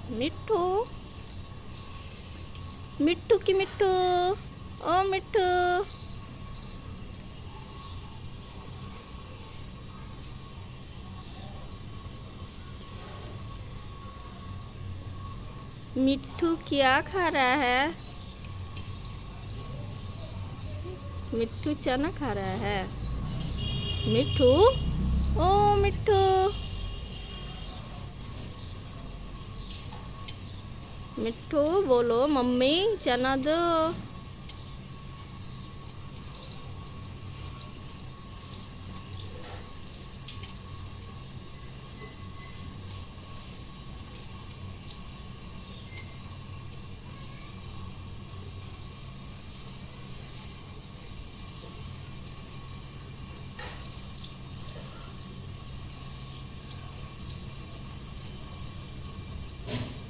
मिट्ठू, मिट्ठू की मिट्ठू, ओ मिट्ठू। मिट्ठू क्या खा रहा है? मिट्ठू चना खा रहा है। मिट्ठू, ओ मिट्ठू, मिट्ठू बोलो मम्मी चना दो।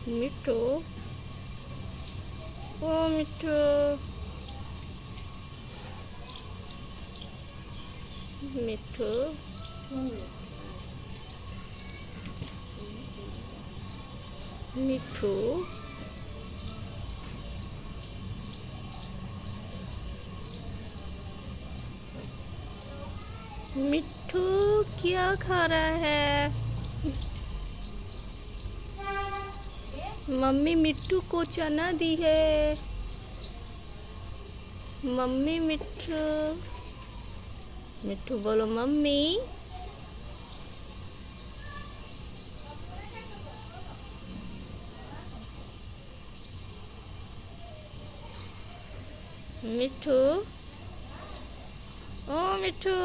मिट्ठू, ओ मिट्ठू, मिट्ठू, मिट्ठू, मिट्ठू क्या खा रहा है? मम्मी मिट्ठू को चना दी है। मम्मी मिट्ठू, मिट्ठू बोलो मम्मी। मिट्ठू, ओ मिट्ठू,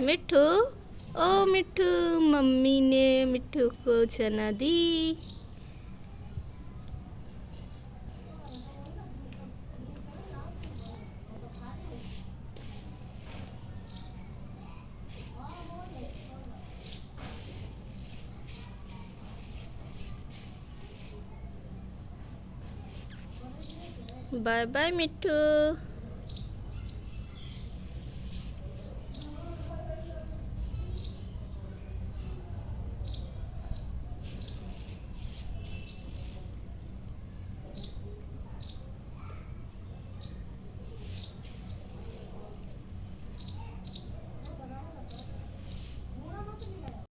मिट्ठू, ओ मिट्ठू, मम्मी ने मिट्ठू को चना दी। बाय बाय मिट्ठू।